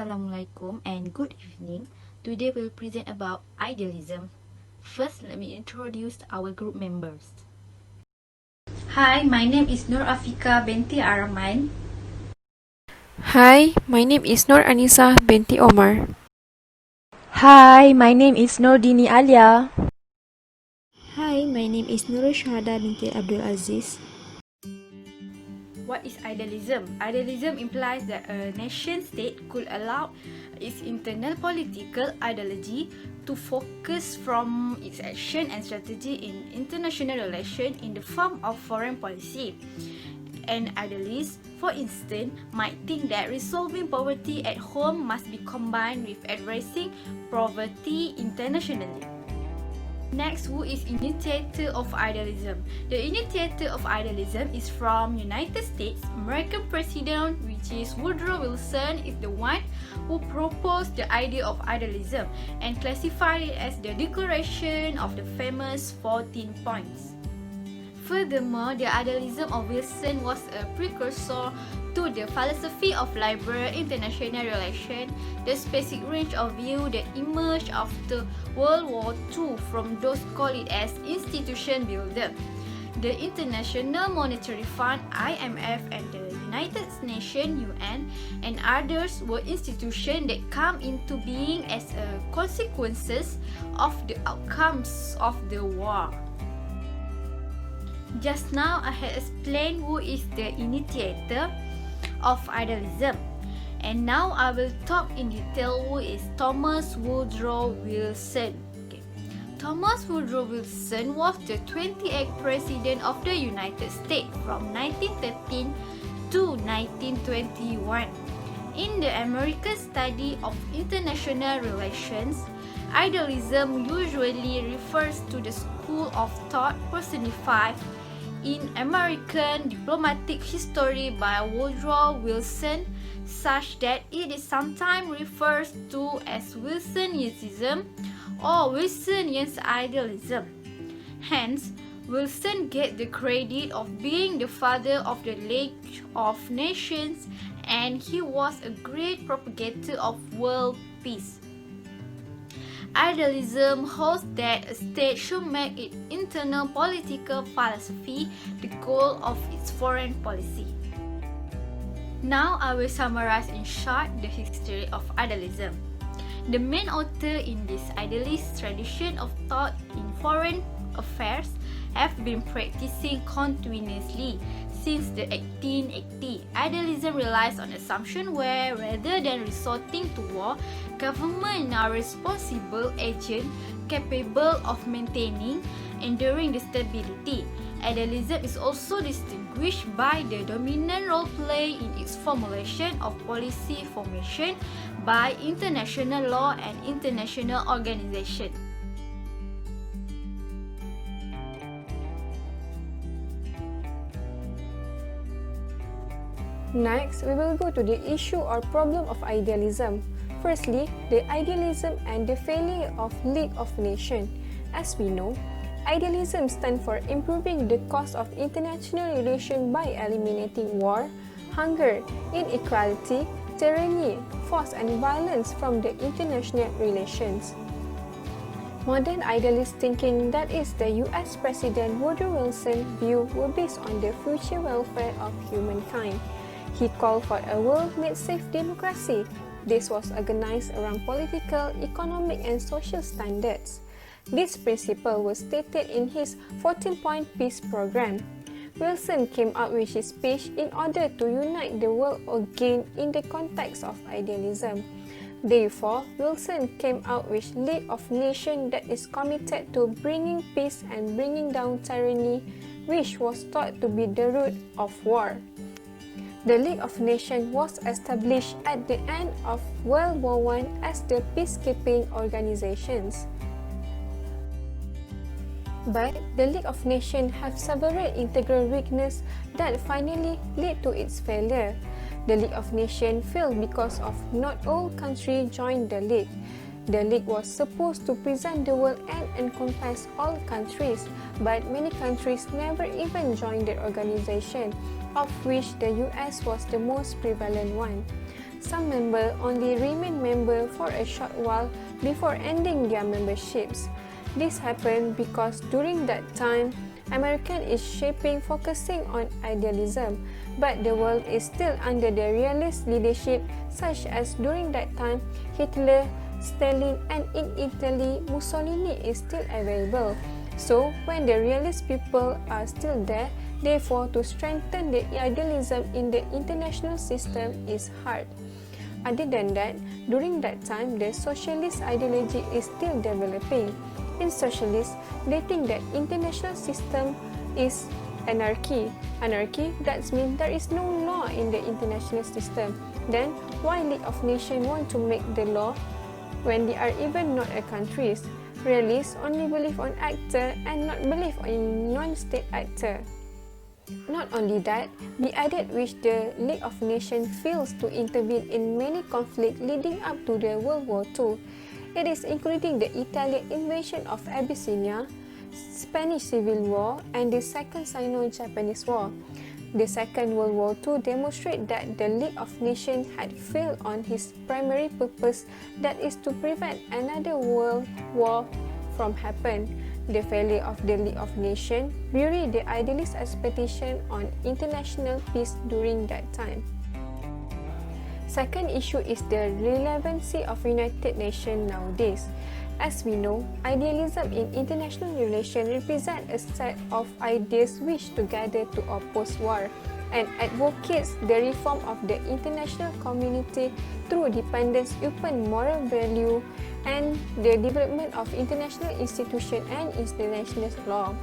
Assalamualaikum and good evening. Today we'll present about idealism. First, let me introduce our group members. Hi, my name is Afiqa binti Araman. Hi, my name is ANISAH binti OMAR. Hi, my name is DINI ALYA. Hi, my name is SYUHADA binti AZIZ. What is idealism? Idealism implies that a nation-state could allow its internal political ideology to focus from its action and strategy in international relations in the form of foreign policy. An idealist, for instance, might think that resolving poverty at home must be combined with addressing poverty internationally. Next, who is initiator of idealism? The initiator of idealism is from United States. American president, which is Woodrow Wilson, is the one who proposed the idea of idealism and classified it as the Declaration of the famous 14 points. Furthermore, the idealism of Wilson was a precursor to the philosophy of liberal international relations, the specific range of view that emerged after World War II from those call it as institution builder. The International Monetary Fund (IMF) and the United Nations (UN) and others were institutions that come into being as a consequences of the outcomes of the war. Just now, I had explained who is the initiator of idealism, and now I will talk in detail who is Thomas Woodrow Wilson. Thomas Woodrow Wilson was the 28th President of the United States from 1913 to 1921. In the American study of international relations, idealism usually refers to the school of thought personified in American diplomatic history by Woodrow Wilson, such that it is sometimes referred to as Wilsonianism or Wilsonian idealism. Hence, Wilson gets the credit of being the father of the League of Nations, and he was a great propagator of world peace. Idealism holds that a state should make its internal political philosophy the goal of its foreign policy. Now I will summarize in short the history of idealism. The main author in this idealist tradition of thought in foreign affairs have been practicing continuously since the 1880s. Idealism relies on assumption where, rather than resorting to war, government are responsible agent capable of maintaining enduring the stability. Idealism is also distinguished by the dominant role play in its formulation of policy formation by international law and international organization. Next, we will go to the issue or problem of idealism. Firstly, the idealism and the failure of League of Nations. As we know, idealism stands for improving the course of international relations by eliminating war, hunger, inequality, tyranny, force and violence from the international relations. Modern idealist thinking, that is the US President Woodrow Wilson view, were based on the future welfare of humankind. He called for a world made safe democracy. This was organized around political, economic and social standards. This principle was stated in his 14-point peace program. Wilson came out with his speech in order to unite the world again in the context of idealism. Therefore, Wilson came out with League of Nations that is committed to bringing peace and bringing down tyranny, which was thought to be the root of war. The League of Nations was established at the end of World War I as the peacekeeping organizations. But the League of Nations have several integral weaknesses that finally led to its failure. The League of Nations failed because of not all countries joined the League. The League was supposed to present the world and encompass all countries, but many countries never even joined the organization, of which the US was the most prevalent one. some members only remain member for a short while before ending their memberships. This happened because during that time, American is focusing on idealism, but the world is still under the realist leadership, such as during that time, Hitler, Stalin, and in Italy, Mussolini is still available. So, when the realist people are still there, therefore to strengthen the idealism in the international system is hard. Other than that, during that time, the socialist ideology is still developing. In socialists, they think that international system is anarchy. Anarchy, that means there is no law in the international system. Then, why League of Nations want to make the law when they are even not a countries? Realists only believe on actor and not believe in non-state actor. Not only that, the idea which the League of Nations fails to intervene in many conflicts leading up to the World War II. It is including the Italian invasion of Abyssinia, Spanish Civil War, and the Second Sino-Japanese War. The Second World War II demonstrated that the League of Nations had failed on its primary purpose, that is to prevent another world war from happening. The failure of the League of Nations buried the idealist expectation on international peace during that time. Second issue is the relevancy of United Nations nowadays. As we know, idealism in international relations represents a set of ideas which together to oppose war and advocates the reform of the international community through dependence upon moral value and the development of international institutions and international law.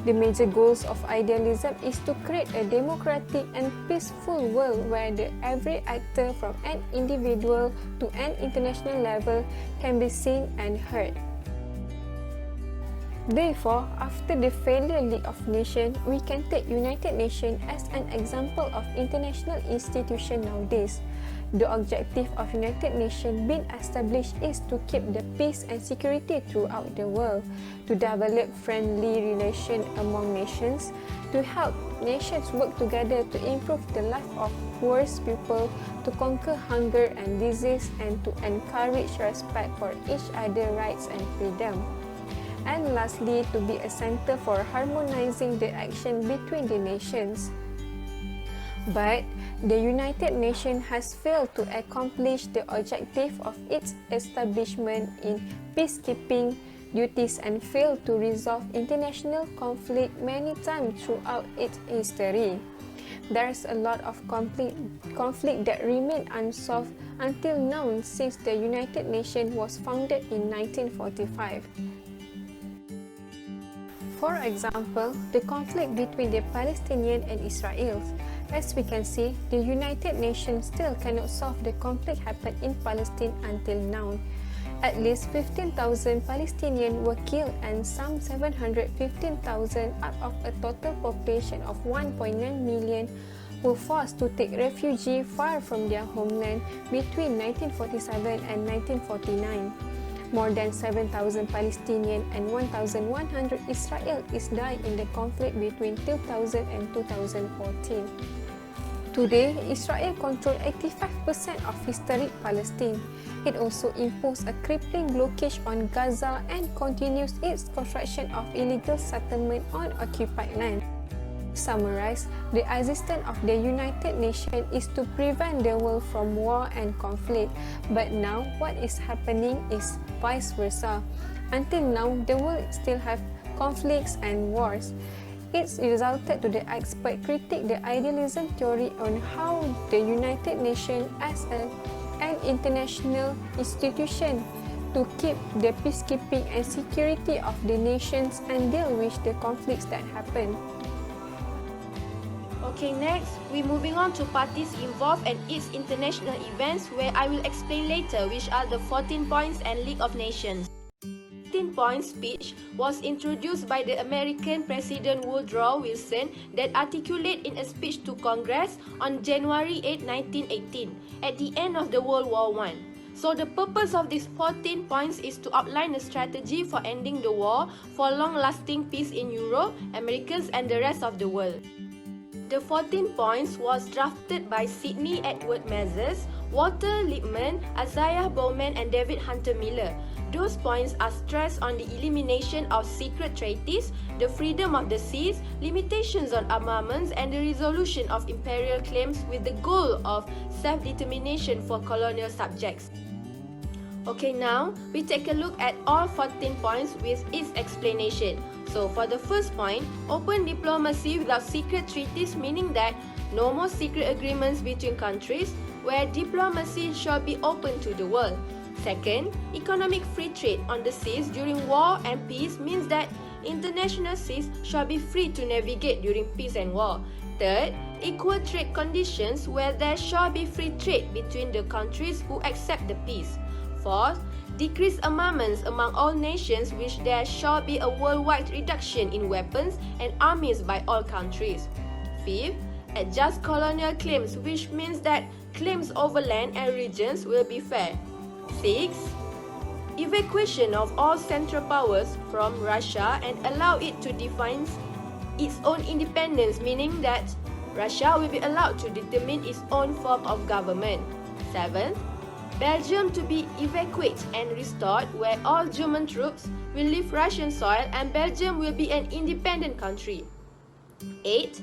The major goals of idealism is to create a democratic and peaceful world where every actor from an individual to an international level can be seen and heard. Therefore, after the failure League of Nations, we can take United Nations as an example of international institution nowadays. The objective of United Nations being established is to keep the peace and security throughout the world, to develop friendly relations among nations, to help nations work together to improve the life of poor people, to conquer hunger and disease, and to encourage respect for each other's rights and freedom. And lastly, to be a center for harmonizing the action between the nations. But the United Nations has failed to accomplish the objective of its establishment in peacekeeping duties and failed to resolve international conflict many times throughout its history. There's a lot of conflict that remain unsolved until now since the United Nations was founded in 1945. For example, the conflict between the Palestinians and Israel. As we can see, the United Nations still cannot solve the conflict happened in Palestine until now. At least 15,000 Palestinians were killed and some 715,000 out of a total population of 1.9 million were forced to take refuge far from their homeland between 1947 and 1949. More than 7,000 Palestinians and 1,100 Israelis died in the conflict between 2000 and 2014. Today, Israel controls 85% of historic Palestine. It also imposed a crippling blockage on Gaza and continues its construction of illegal settlement on occupied land. To summarize, the existence of the United Nations is to prevent the world from war and conflict, but now what is happening is vice versa. Until now, the world still have conflicts and wars. It's resulted to the expert critique the idealism theory on how the United Nations as an international institution to keep the peacekeeping and security of the nations and deal with the conflicts that happen. Okay, next, we're moving on to parties involved and its international events, where I will explain later which are the 14 points and League of Nations. 14 point speech was introduced by the American President Woodrow Wilson that articulated in a speech to Congress on January 8, 1918, at the end of the World War I. So the purpose of these 14 points is to outline a strategy for ending the war, for long-lasting peace in Europe, Americas, and the rest of the world. The 14 points was drafted by Sidney Edward Mezes, Walter Lippmann, Isaiah Bowman and David Hunter Miller. Those points are stressed on the elimination of secret treaties, the freedom of the seas, limitations on armaments and the resolution of imperial claims with the goal of self-determination for colonial subjects. Okay, now we take a look at all 14 points with its explanation. So for the first point, open diplomacy without secret treaties, meaning that no more secret agreements between countries, where diplomacy shall be open to the world. Second, economic free trade on the seas during war and peace means that international seas shall be free to navigate during peace and war. Third, equal trade conditions where there shall be free trade between the countries who accept the peace. Fourth, decrease armaments among all nations, which there shall be a worldwide reduction in weapons and armies by all countries. Fifth, adjust colonial claims, which means that claims over land and regions will be fair. 6. Evacuation of all Central Powers from Russia and allow it to define its own independence, meaning that Russia will be allowed to determine its own form of government. 7. Belgium to be evacuated and restored, where all German troops will leave Russian soil and Belgium will be an independent country. 8.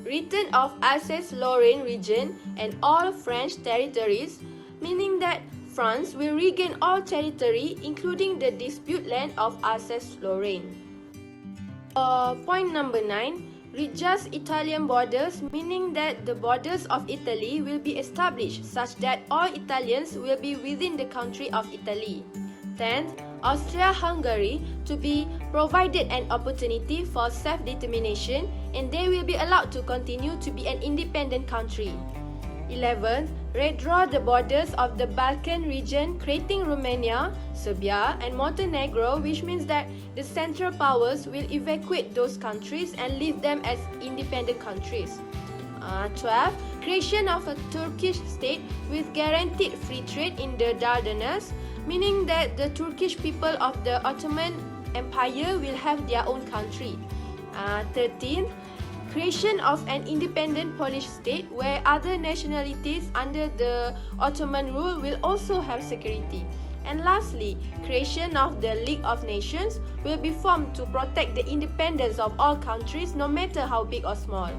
Return of Alsace-Lorraine region and all French territories, meaning that France will regain all territory, including the dispute land of Alsace-Lorraine. Point number 9. Readjust Italian borders, meaning that the borders of Italy will be established such that all Italians will be within the country of Italy. 10th, Austria-Hungary to be provided an opportunity for self-determination and they will be allowed to continue to be an independent country. 11th, redraw the borders of the Balkan region, creating Romania, Serbia and Montenegro, which means that the Central Powers will evacuate those countries and leave them as independent countries. 12. Creation of a Turkish state with guaranteed free trade in the Dardanelles, meaning that the Turkish people of the Ottoman Empire will have their own country. 13. Creation of an independent Polish state where other nationalities under the Ottoman rule will also have security. And lastly, creation of the League of Nations will be formed to protect the independence of all countries, no matter how big or small.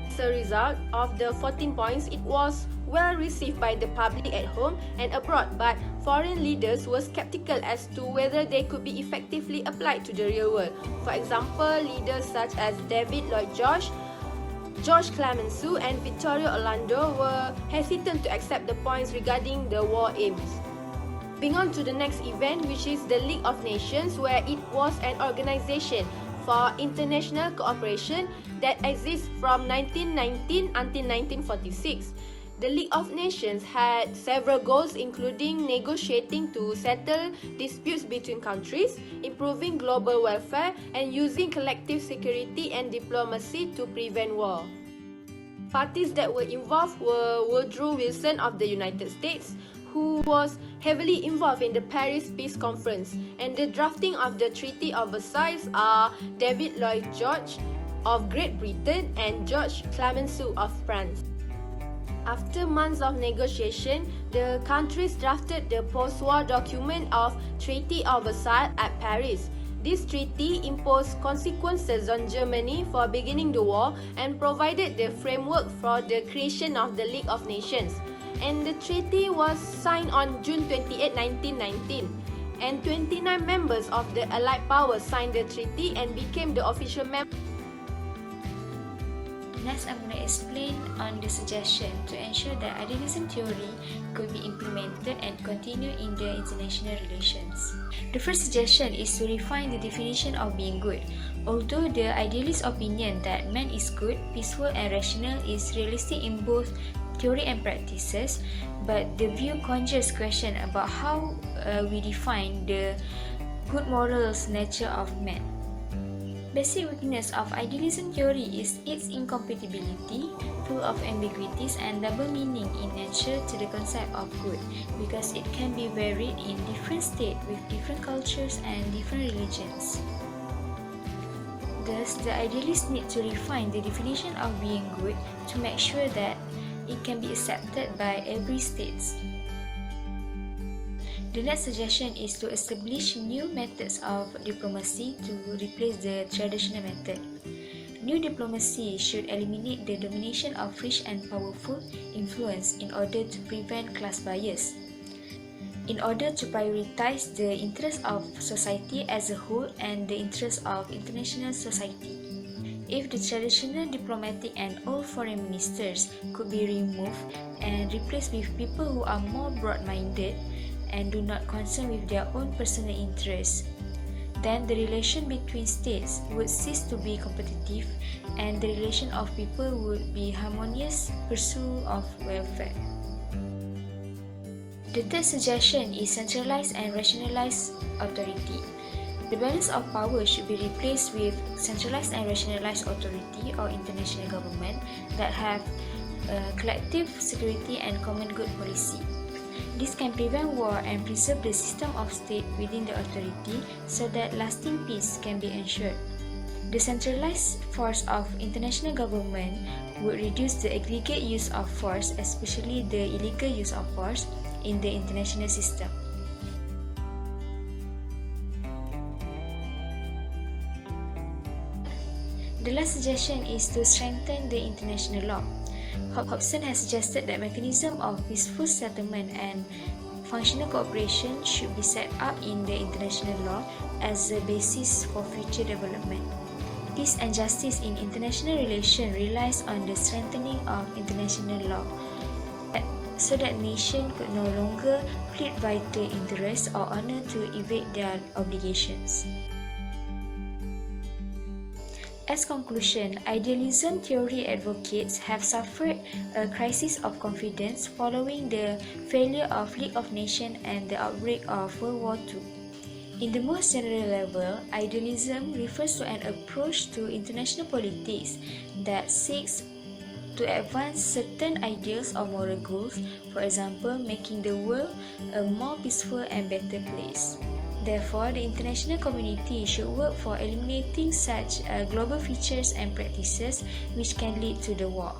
As a result of the 14 points, it was well received by the public at home and abroad, but foreign leaders were skeptical as to whether they could be effectively applied to the real world. For example, leaders such as David Lloyd George, George Clemenceau and Vittorio Orlando were hesitant to accept the points regarding the war aims. Moving on to the next event, which is the League of Nations, where it was an organization for international cooperation that exists from 1919 until 1946. The League of Nations had several goals, including negotiating to settle disputes between countries, improving global welfare, and using collective security and diplomacy to prevent war. Parties that were involved were Woodrow Wilson of the United States, who was heavily involved in the Paris Peace Conference, and the drafting of the Treaty of Versailles are David Lloyd George of Great Britain and George Clemenceau of France. After months of negotiation, the countries drafted the post-war document of Treaty of Versailles at Paris. This treaty imposed consequences on Germany for beginning the war and provided the framework for the creation of the League of Nations. And the treaty was signed on June 28, 1919. And 29 members of the Allied powers signed the treaty and became the official members. Next, I'm going to explain on the suggestion to ensure that idealism theory could be implemented and continue in the international relations. The first suggestion is to refine the definition of being good. Although the idealist opinion that man is good, peaceful and rational is realistic in both theory and practices, but the view conjures question about how we define the good morals nature of man. Basic weakness of idealism theory is its incompatibility, full of ambiguities and double meaning in nature to the concept of good, because it can be varied in different states with different cultures and different religions. Thus, the idealists need to refine the definition of being good to make sure that it can be accepted by every state. The next suggestion is to establish new methods of diplomacy to replace the traditional method. New diplomacy should eliminate the domination of rich and powerful influence in order to prevent class bias. In order to prioritize the interests of society as a whole and the interests of international society. If the traditional diplomatic and old foreign ministers could be removed and replaced with people who are more broad-minded and do not concern with their own personal interests, then the relation between states would cease to be competitive and the relation of people would be harmonious pursuit of welfare. The third suggestion is centralized and rationalized authority. The balance of power should be replaced with centralized and rationalized authority or international government that have collective security and common good policy. This can prevent war and preserve the system of state within the authority so that lasting peace can be ensured. The centralized force of international government would reduce the aggregate use of force, especially the illegal use of force, in the international system. The last suggestion is to strengthen the international law. Hobson has suggested that mechanism of peaceful settlement and functional cooperation should be set up in the international law as a basis for future development. Peace and justice in international relations relies on the strengthening of international law, so that nations could no longer plead vital interests or honor to evade their obligations. As conclusion, idealism theory advocates have suffered a crisis of confidence following the failure of League of Nations and the outbreak of World War II. In the most general level, idealism refers to an approach to international politics that seeks to advance certain ideals or moral goals, for example, making the world a more peaceful and better place. Therefore, the international community should work for eliminating such global features and practices which can lead to the war.